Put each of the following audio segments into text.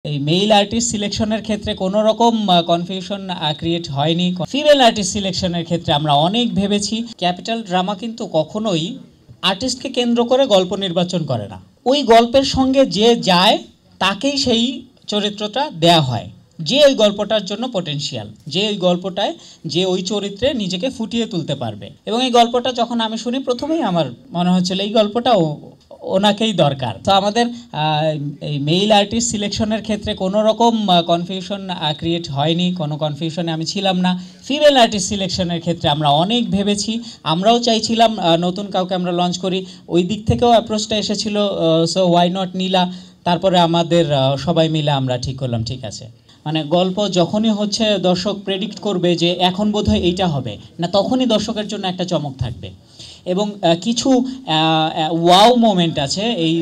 এই mail artist সিলেকশনের ক্ষেত্রে কোনো রকম কনফিউশন ক্রিয়েট হয়নি। ফিমেল আর্টিস্ট সিলেকশনের ক্ষেত্রে আমরা অনেক ভেবেছি। ক্যাপিটাল ড্রামা কিন্তু কখনোই আর্টিস্টকে কেন্দ্র করে গল্প নির্বাচন করে না। ওই গল্পের সঙ্গে যে যায় তাকেই সেই চরিত্রটা দেয়া হয়, যে ওই গল্পটার জন্য পটেনশিয়াল, যে ওই গল্পটায় যে ওই চরিত্রে নিজেকে ফুটিয়ে তুলতে পারবে। এবং এই গল্পটা যখন আমি শুনি প্রথমেই আমার মনে হচ্ছিল এই গল্পটাও ওনাকেই দরকার। তো আমাদের এই মেল আর্টিস্ট সিলেকশনের ক্ষেত্রে কোনো রকম কনফিউশন ক্রিয়েট হয়নি, কোনো কনফিউশনে আমি ছিলাম না। ফিমেল আর্টিস্ট সিলেকশনের ক্ষেত্রে আমরা অনেক ভেবেছি, আমরাও চাইছিলাম নতুন কাউকে আমরা লঞ্চ করি। ওই দিক থেকেও অ্যাপ্রোচটা এসেছিল, সো ওয়াই নট নীলা। তারপরে আমাদের সবাই মিলে আমরা ঠিক করলাম ঠিক আছে, মানে গল্প যখনই হচ্ছে দর্শক প্রেডিক্ট করবে যে এখন বোধহয় এইটা হবে না, তখনই দর্শকের জন্য একটা চমক থাকবে। এবং কিছু ওয়াও মোমেন্ট আছে এই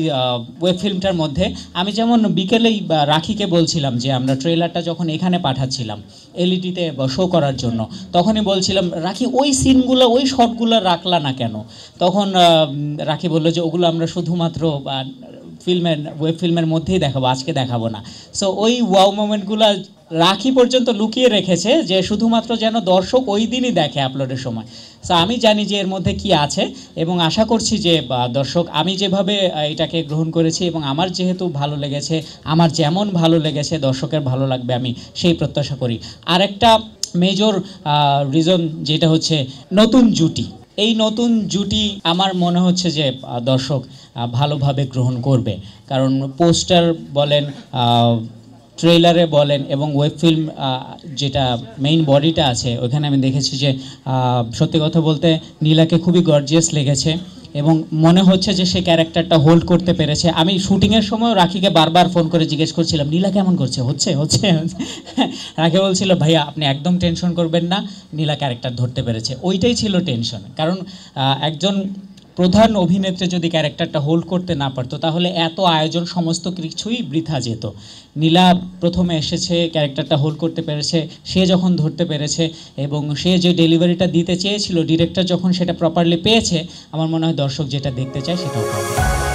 ওয়েব ফিল্মটার মধ্যে। আমি যেমন বিকেলেই রাখিকে বলছিলাম যে আমরা ট্রেলারটা যখন এখানে পাঠাচ্ছিলাম এলইডিতে শো করার জন্য, তখনই বলছিলাম রাখি ওই সিনগুলো ওই শটগুলো রাখলা না কেন। তখন রাখি বললো যে ওগুলো আমরা শুধুমাত্র ওয়েব ফিল্মের মধ্যেই দেখাবো, আজকে দেখাবো না। সো ওই ওয়াও মোমেন্টগুলো রাখি পর্যন্ত লুকিয়ে রেখেছে যে শুধুমাত্র যেন দর্শক ওই দিনই দেখে আপলোডের সময়। সো আমি জানি যে এর মধ্যে কি আছে এবং আশা করছি যে দর্শক আমি যেভাবে এটাকে গ্রহণ করেছি এবং আমার যেহেতু ভালো লেগেছে, আমার যেমন ভালো লেগেছে দর্শকের ভালো লাগবে, আমি সেই প্রত্যাশা করি। আর একটা মেজর রিজন যেটা হচ্ছে নতুন জুটি। এই নতুন জুটি আমার মনে হচ্ছে যে দর্শক ভালোভাবে গ্রহণ করবে, কারণ পোস্টার বলেন, ট্রেলারে বলেন এবং ওয়েব ফিল্ম যেটা মেইন বডিটা আছে ওইখানে আমি দেখেছি যে সত্যি কথা বলতে নীলাকে খুবই গর্জিয়াস লেগেছে এবং মনে হচ্ছে যে সে ক্যারেক্টারটা হোল্ড করতে পেরেছে। আমি শুটিংয়ের সময় রাখিকে বারবার ফোন করে জিজ্ঞেস করছিলাম নীলা কেমন করছে, হচ্ছে হচ্ছে রাখি বলছিল ভাইয়া আপনি একদম টেনশন করবেন না, নীলা ক্যারেক্টার ধরতে পেরেছে। ওইটাই ছিল টেনশন, কারণ একজন প্রধান অভিনেত্রী যদি ক্যারেক্টারটা হোল্ড করতে না পারতো তাহলে এত আয়োজন সমস্ত কিছুই বৃথা যেত। নীলা প্রথমে এসেছে, ক্যারেক্টারটা হোল্ড করতে পেরেছে, সে যখন ধরতে পেরেছে এবং সে যে ডেলিভারিটা দিতে চেয়েছিল ডিরেক্টর যখন সেটা প্রপারলি পেয়েছে, আমার মনে হয় দর্শক যেটা দেখতে চায় সেটাও পাবে।